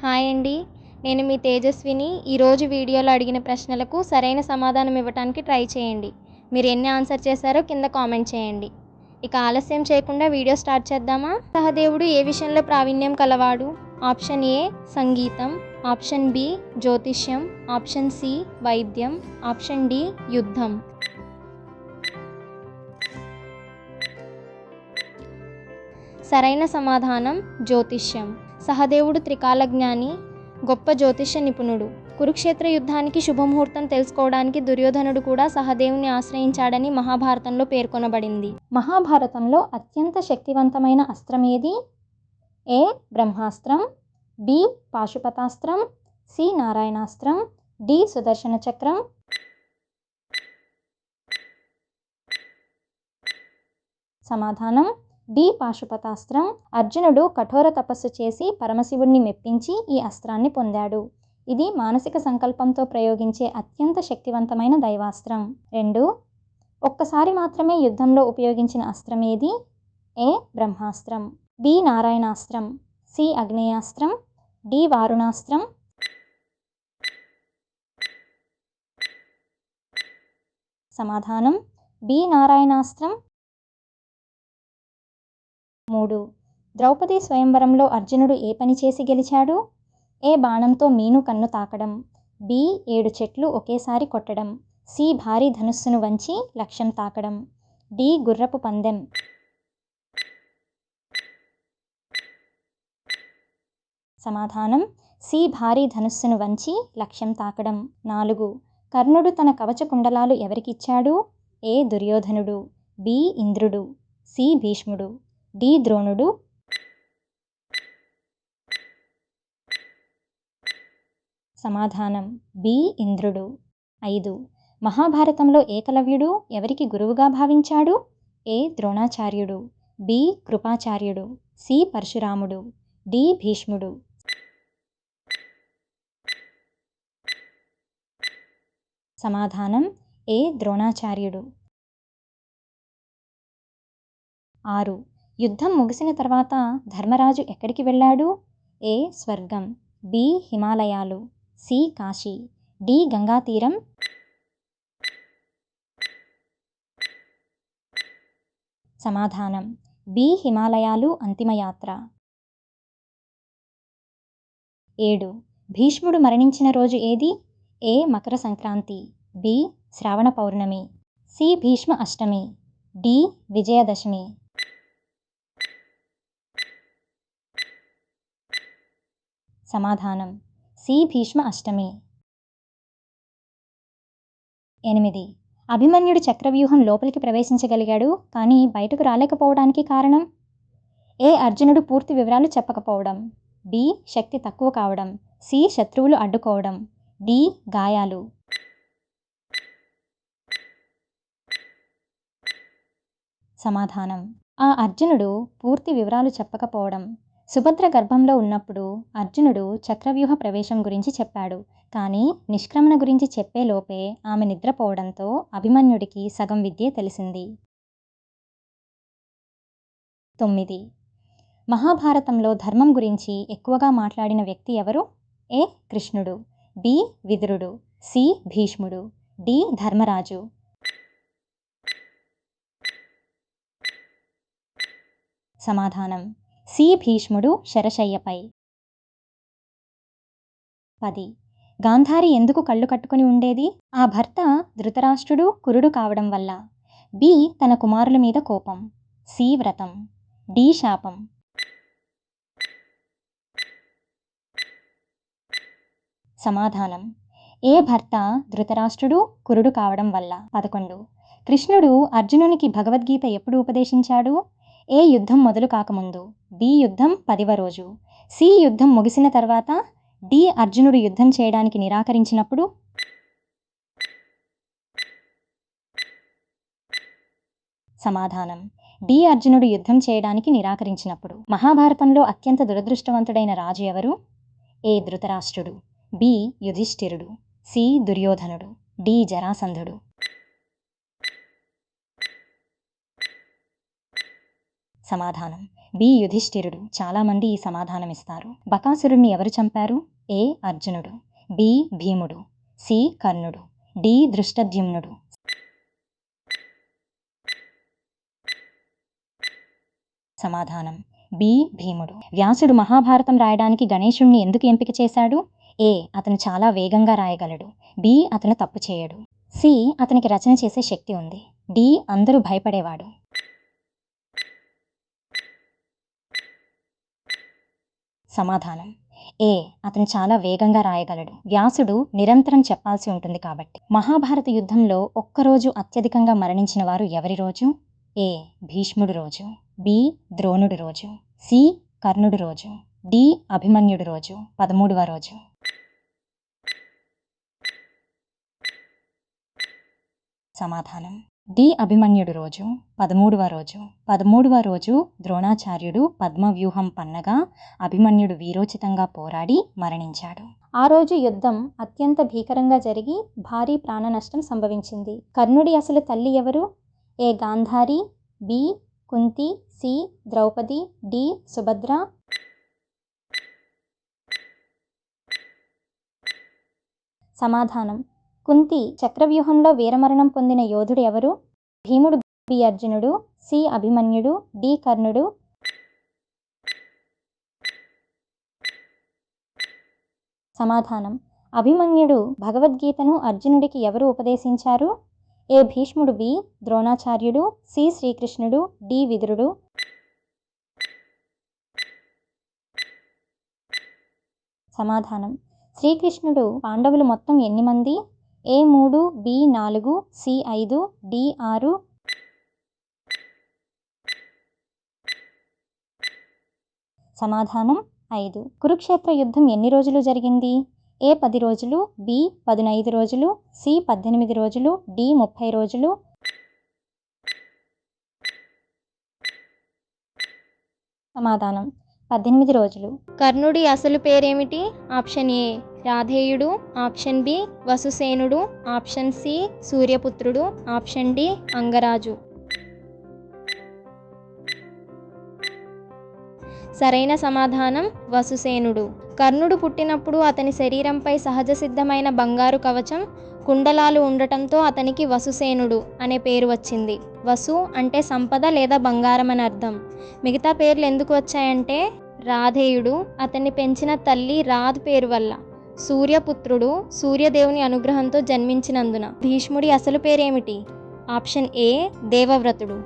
Hi అండి. నేను మీ తేజస్విని. ఈరోజు వీడియోలో అడిగిన ప్రశ్నలకు సరైన సమాధానం ఇవ్వటానికి ట్రై చేయండి. మీరు ఎన్ని ఆన్సర్ చేశారో కింద కామెంట్ చేయండి. ఇక ఆలస్యం చేయకుండా వీడియో స్టార్ట్ చేద్దామా? సహదేవుడు ఏ విషయంలో ప్రావీణ్యం కలవాడు? ఆప్షన్ ఏ సంగీతం, ఆప్షన్ బి జ్యోతిష్యం, ఆప్షన్ సి వైద్యం, ఆప్షన్ డి యుద్ధం. సరైన సమాధానం జ్యోతిష్యం. సహదేవుడు త్రికాలజ్ఞాని, గొప్ప జ్యోతిష్య నిపుణుడు. కురుక్షేత్ర యుద్ధానికి శుభముహూర్తం తెలుసుకోవడానికి దుర్యోధనుడు కూడా సహదేవుని ఆశ్రయించాడని మహాభారతంలో పేర్కొనబడింది. మహాభారతంలో అత్యంత శక్తివంతమైన అస్త్రం ఏది? ఏ బ్రహ్మాస్త్రం, బి పాశుపతాస్త్రం, సి నారాయణాస్త్రం, డి సుదర్శన చక్రం. సమాధానం బి పాశుపతాస్త్రం. అర్జునుడు కఠోర తపస్సు చేసి పరమశివుణ్ణి మెప్పించి ఈ అస్త్రాన్ని పొందాడు. ఇది మానసిక సంకల్పంతో ప్రయోగించే అత్యంత శక్తివంతమైన దైవాస్త్రం. 2. ఒక్కసారి మాత్రమే యుద్ధంలో ఉపయోగించిన అస్త్రం ఏది? ఏ బ్రహ్మాస్త్రం, బి నారాయణాస్త్రం, సి అగ్నేయాస్త్రం, డి వారుణాస్త్రం. సమాధానం బి నారాయణాస్త్రం. 3. ద్రౌపది స్వయంవరంలో అర్జునుడు ఏ పని చేసి గెలిచాడు? ఏ బాణంతో మీను కన్ను తాకడం, బి 7 చెట్లు ఒకేసారి కొట్టడం, సి భారీ ధనుస్సును వంచి లక్ష్యం తాకడం, డి గుర్రపు పందెం. సమాధానం సి భారీ ధనుస్సును వంచి లక్ష్యం తాకడం. 4. కర్ణుడు తన కవచ కుండలాలు ఎవరికిచ్చాడు? ఏ దుర్యోధనుడు, బి ఇంద్రుడు, సి భీష్ముడు, డి ద్రోణుడు. సమాధానం బి ఇంద్రుడు. 5. మహాభారతంలో ఏకలవ్యుడు ఎవరికి గురువుగా భావించాడు? ఏ ద్రోణాచార్యుడు, బి కృపాచార్యుడు, సి పరశురాముడు, డి భీష్ముడు. సమాధానం ఏ ద్రోణాచార్యుడు. 6. యుద్ధం ముగిసిన తర్వాత ధర్మరాజు ఎక్కడికి వెళ్ళాడు? ఏ స్వర్గం, బి హిమాలయాలు, సి కాశీ, డి గంగా తీరం. సమాధానం బి హిమాలయాలు అంతిమయాత్ర. 7. భీష్ముడు మరణించిన రోజు ఏది? ఏ మకర సంక్రాంతి, బి శ్రావణ పౌర్ణమి, సి భీష్మ అష్టమి, డి విజయదశమి. సమాధానం సి భీష్మ అష్టమి. 8. అభిమన్యుడు చక్రవ్యూహం లోపలికి ప్రవేశించగలిగాడు కానీ బయటకు రాలేకపోవడానికి కారణం? ఏ అర్జునుడు పూర్తి వివరాలు చెప్పకపోవడం, బి శక్తి తక్కువ కావడం, సి శత్రువులు అడ్డుకోవడం, డి గాయాలు. సమాధానం ఆ అర్జునుడు పూర్తి వివరాలు చెప్పకపోవడం. సుభద్ర గర్భంలో ఉన్నప్పుడు అర్జునుడు చక్రవ్యూహ ప్రవేశం గురించి చెప్పాడు కానీ నిష్క్రమణ గురించి చెప్పేలోపే ఆమె నిద్రపోవడంతో అభిమన్యుడికి సగం విద్యే తెలిసింది. 9. మహాభారతంలో ధర్మం గురించి ఎక్కువగా మాట్లాడిన వ్యక్తి ఎవరు? ఏ కృష్ణుడు, బి విదురుడు, సి భీష్ముడు, డి ధర్మరాజు. సమాధానం సి భీష్ముడు శరశయ్యపై. 10. గాంధారి ఎందుకు కళ్ళు కట్టుకుని ఉండేది? ఆ భర్త ధృతరాష్ట్రుడు కురుడు కావడం వల్ల, బి తన కుమారుల మీద కోపం, సి వ్రతం, డి శాపం. సమాధానం ఏ భర్త ధృతరాష్ట్రుడు కురుడు కావడం వల్ల. 11. కృష్ణుడు అర్జునునికి భగవద్గీత ఎప్పుడు ఉపదేశించాడు? ఏ యుద్ధం మొదలు కాకముందు, బి యుద్ధం 10వ రోజు, సి యుద్ధం ముగిసిన తర్వాత, డి అర్జునుడు యుద్ధం చేయడానికి నిరాకరించినప్పుడు. సమాధానం డి అర్జునుడు యుద్ధం చేయడానికి నిరాకరించినప్పుడు. మహాభారతంలో అత్యంత దురదృష్టవంతుడైన రాజు ఎవరు? ఏ ధృతరాష్ట్రుడు, బి యుధిష్ఠిరుడు, సి దుర్యోధనుడు, డి జరాసంధుడు. సమాధానం బి యుధిష్ఠిరుడు. చాలామంది ఈ సమాధానం ఇస్తారు. బకాసురుణ్ణి ఎవరు చంపారు? ఏ అర్జునుడు, బి భీముడు, సి కర్ణుడు, డి దృష్టద్యుమ్నుడు. సమాధానం బి భీముడు. వ్యాసుడు మహాభారతం రాయడానికి గణేశుణ్ణి ఎందుకు ఎంపిక చేశాడు? ఏ అతను చాలా వేగంగా రాయగలడు, బి అతను తప్పు చేయడు, సి అతనికి రచన చేసే శక్తి ఉంది, డి అందరూ భయపడేవాడు. సమాధానం ఏ అతను చాలా వేగంగా రాయగలడు. వ్యాసుడు నిరంతరం చెప్పాల్సి ఉంటుంది కాబట్టి. మహాభారత యుద్ధంలో ఒక్కరోజు అత్యధికంగా మరణించిన వారు ఎవరి రోజు? ఏ భీష్ముడు రోజు, బి ద్రోణుడి రోజు, సి కర్ణుడి రోజు, డి అభిమన్యుడి రోజు 13వ రోజు. సమాధానం డి అభిమన్యుడి రోజు 13వ రోజు. 13వ రోజు ద్రోణాచార్యుడు పద్మవ్యూహం పన్నగా అభిమన్యుడు వీరోచితంగా పోరాడి మరణించాడు. ఆ రోజు యుద్ధం అత్యంత భీకరంగా జరిగి భారీ ప్రాణ నష్టం సంభవించింది. కర్ణుడి అసలు తల్లి ఎవరు? A Gandhari, B Kunti, C Draupadi, D Subhadra. సమాధానం కుంతి. చక్రవ్యూహంలో వీరమరణం పొందిన యోధుడు ఎవరు? భీముడు, బి అర్జునుడు, సి అభిమన్యుడు, డి కర్ణుడు. సమాధానం అభిమన్యుడు. భగవద్గీతను అర్జునుడికి ఎవరు ఉపదేశించారు? ఏ భీష్ముడు, బి ద్రోణాచార్యుడు, సి శ్రీకృష్ణుడు, డి విదురుడు. సమాధానం శ్రీకృష్ణుడు. పాండవులు మొత్తం ఎన్ని మంది? ఏ 3, బి 4, సి 5, డి 6. సమాధానం 5. కురుక్షేత్ర యుద్ధం ఎన్ని రోజులు జరిగింది? ఏ 10 రోజులు, బి 15 రోజులు, సి 18 రోజులు, డి 30 రోజులు. సమాధానం 18 రోజులు. కర్ణుడి అసలు పేరేమిటి? ఆప్షన్ ఏ రాధేయుడు, ఆప్షన్ బి వసుసేనుడు, ఆప్షన్ సి సూర్యపుత్రుడు, ఆప్షన్ డి అంగరాజు. సరైన సమాధానం వసుసేనుడు. కర్ణుడు పుట్టినప్పుడు అతని శరీరంపై సహజ సిద్ధమైన బంగారు కవచం, కుండలాలు ఉండటంతో అతనికి వసుసేనుడు అనే పేరు వచ్చింది. వసు అంటే సంపద లేదా బంగారం అని అర్థం. మిగతా పేర్లు ఎందుకు వచ్చాయంటే రాధేయుడు అతన్ని పెంచిన తల్లి రాధ్ పేరు వల్ల, సూర్యపుత్రుడు సూర్యదేవుని అనుగ్రహంతో జన్మించినందున. భీష్ముడి అసలు పేరేమిటి? ఆప్షన్ ఏ దేవవ్రతుడు,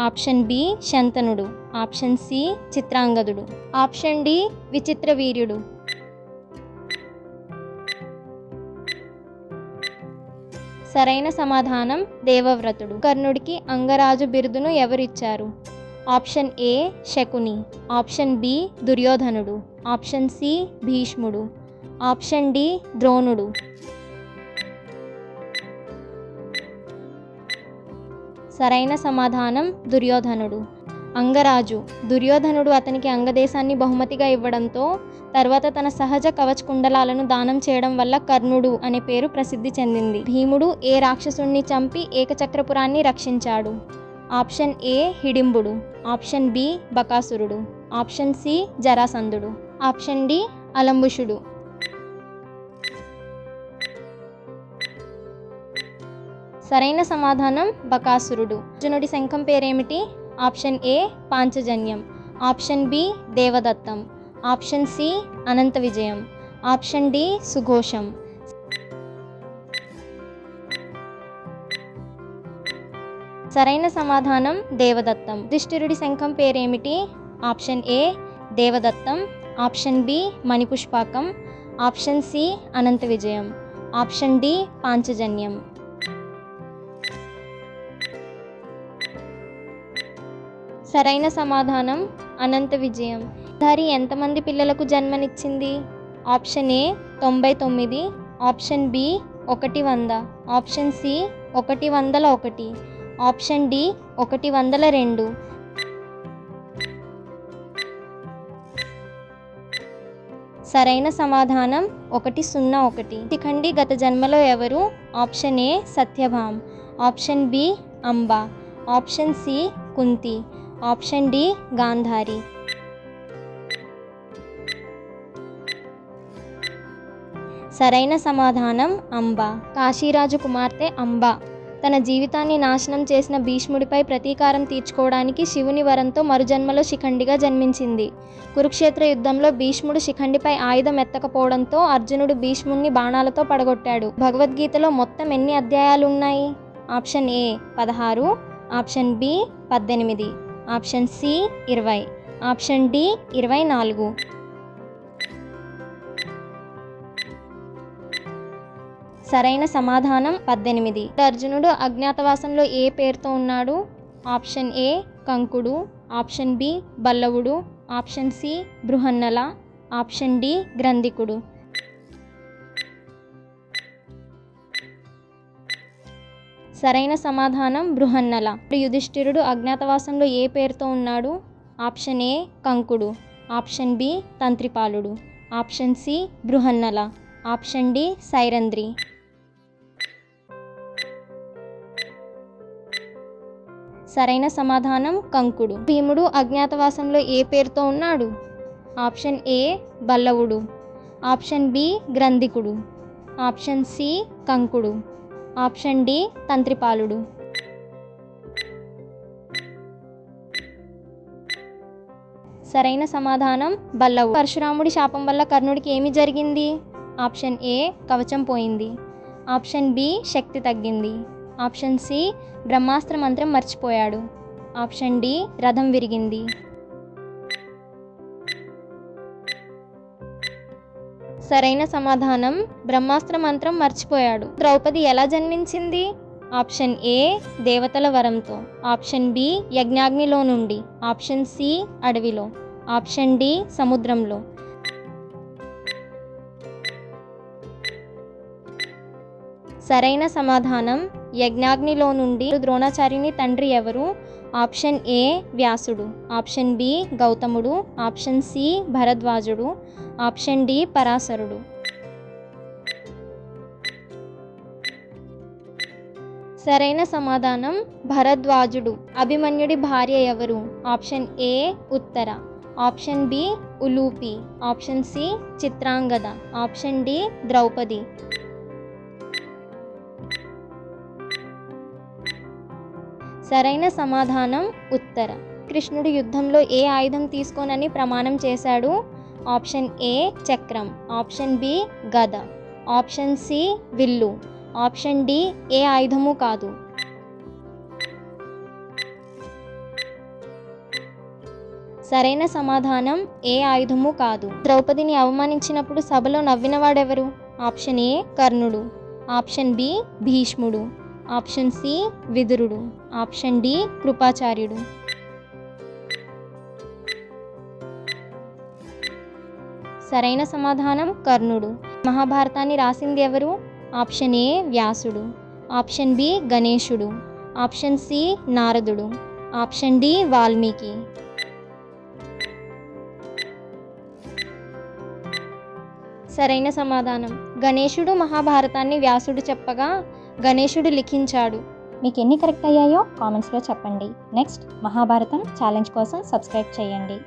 ఆప్షన్ బి శంతనుడు, ఆప్షన్ సి చిత్రాంగదుడు, ఆప్షన్ డి విచిత్రవీర్యుడు. సరైన సమాధానం దేవవ్రతుడు. కర్ణుడికి అంగరాజు బిరుదును ఎవరిచ్చారు? Option A Shakuni, option B దుర్యోధనుడు, ఆప్షన్ సి భీష్ముడు, ఆప్షన్ డి ద్రోణుడు. సరైన సమాధానం దుర్యోధనుడు. అంగరాజు. దుర్యోధనుడు అతనికి అంగదేశాన్ని బహుమతిగా ఇవ్వడంతో తర్వాత తన సహజ కవచ కుండలాలను దానం చేయడం వల్ల కర్ణుడు అనే పేరు ప్రసిద్ధి చెందింది. భీముడు ఏ రాక్షసుణ్ణి చంపి ఏకచక్రపురాన్ని రక్షించాడు? ఆప్షన్ ఏ హిడింబుడు, ఆప్షన్ బి బకాసురుడు, ఆప్షన్ సి జరాసంధుడు, ఆప్షన్ డి అలంబుషుడు. సరైన సమాధానం బకాసురుడు. అర్జునుడి శంఖం పేరేమిటి? ఆప్షన్ ఏ పాంచజన్యం, ఆప్షన్ బి దేవదత్తం, ఆప్షన్ సి అనంత విజయం, ఆప్షన్ డి సుఘోషం. సరైన సమాధానం దేవదత్తం. యుధిష్ఠిరుడి శంఖం పేరేమిటి? ఆప్షన్ ఏ దేవదత్తం, ఆప్షన్ బి మణిపుష్పాకం, ఆప్షన్ సి అనంత విజయం, ఆప్షన్ డి పాంచజన్యం. సరైన సమాధానం అనంత విజయం. గాంధారి ఎంతమంది పిల్లలకు జన్మనిచ్చింది? Option A 99, option B 100, option C 101, option D 102. సరైన సమాధానం 101. శిఖండి గత జన్మలో ఎవరు? Option A Satyabhama, option B Amba, option C Kunti, option D Gandhari. సరైన సమాధానం అంబ. కాశీరాజు కుమార్తె అంబ తన జీవితాన్ని నాశనం చేసిన భీష్ముడిపై ప్రతీకారం తీర్చుకోవడానికి శివుని వరంతో మరుజన్మలో శిఖండిగా జన్మించింది. కురుక్షేత్ర యుద్ధంలో భీష్ముడు శిఖండిపై ఆయుధం ఎత్తకపోవడంతో అర్జునుడు భీష్ముడిని బాణాలతో పడగొట్టాడు. భగవద్గీతలో మొత్తం ఎన్ని అధ్యాయాలు ఉన్నాయి? Option A 16, option B 18, option C 20, option D 24. సరైన సమాధానం 18. అర్జునుడు అజ్ఞాతవాసంలో ఏ పేరుతో ఉన్నాడు? ఆప్షన్ ఏ కంకుడు, ఆప్షన్ బి బల్లవుడు, option C Brihannala, option D గ్రంథికుడు. సరైన సమాధానం బృహన్నల. యుధిష్ఠిరుడు అజ్ఞాతవాసంలో ఏ పేరుతో ఉన్నాడు? ఆప్షన్ ఏ కంకుడు, ఆప్షన్ బి తంత్రిపాలుడు, option C Brihannala, option D Sairandhri. సరైన సమాధానం కంకుడు. భీముడు అజ్ఞాతవాసంలో ఏ పేరుతో ఉన్నాడు? ఆప్షన్ ఏ బల్లవుడు, ఆప్షన్ బి గ్రంథికుడు, ఆప్షన్ సి కంకుడు, ఆప్షన్ డి తంత్రిపాలుడు. సరైన సమాధానం బల్లవుడు. పరశురాముడి శాపం వల్ల కర్ణుడికి ఏమి జరిగింది? ఆప్షన్ ఏ కవచం పోయింది, ఆప్షన్ బి శక్తి తగ్గింది, ఆప్షన్ సి బ్రహ్మాస్త్ర మంత్రం మర్చిపోయాడు, ఆప్షన్ డి రథం విరిగింది. సరైన సమాధానం బ్రహ్మాస్త్ర మంత్రం మర్చిపోయాడు. ద్రౌపది ఎలా జన్మించింది? ఆప్షన్ ఏ దేవతల వరంతో, ఆప్షన్ బి యజ్ఞాగ్నిలో నుండి, ఆప్షన్ సి అడవిలో, ఆప్షన్ డి సముద్రంలో. సరైన సమాధానం యజ్ఞాగ్నిలో నుండి. ద్రోణాచార్యుని తండ్రి ఎవరు? ఆప్షన్ ఏ వ్యాసుడు, ఆప్షన్ బి గౌతముడు, ఆప్షన్ సి భరద్వాజుడు, ఆప్షన్ డి పరాశరుడు. సరైన సమాధానం భరద్వాజుడు. అభిమన్యుడి భార్య ఎవరు? Option A Uttara, option B Ulupi, option C Chitrangada, option D Draupadi. సరైన సమాధానం ఉత్తర. కృష్ణుడు యుద్ధంలో ఏ ఆయుధం తీసుకోనని ప్రమాణం చేశాడు? ఆప్షన్ ఏ చక్రం, ఆప్షన్ బి గద, option C wheel, option D A ఆయుధము కాదు. సరైన సమాధానం ఏ ఆయుధము కాదు. ద్రౌపదిని అవమానించినప్పుడు సభలో నవ్వినవాడెవరు? ఆప్షన్ ఏ కర్ణుడు, ఆప్షన్ బి భీష్ముడు, ఆప్షన్ సి విదురుడు, ఆప్షన్ డి కృపాచార్యుడు. సరైన సమాధానం కర్ణుడు. మహాభారతాన్ని రాసింది ఎవరు? ఆప్షన్ ఏ వ్యాసుడు, ఆప్షన్ బి గణేశుడు, ఆప్షన్ సి నారదుడు, ఆప్షన్ డి వాల్మీకి. సరైన సమాధానం గణేశుడు మహాభారతాన్ని వ్యాసుడు చెప్పగా గణేశుడు లిఖించాడు. మీకు ఎన్ని కరెక్ట్ అయ్యాయో కామెంట్స్లో చెప్పండి. నెక్స్ట్ మహాభారతం ఛాలెంజ్ కోసం సబ్స్క్రైబ్ చేయండి.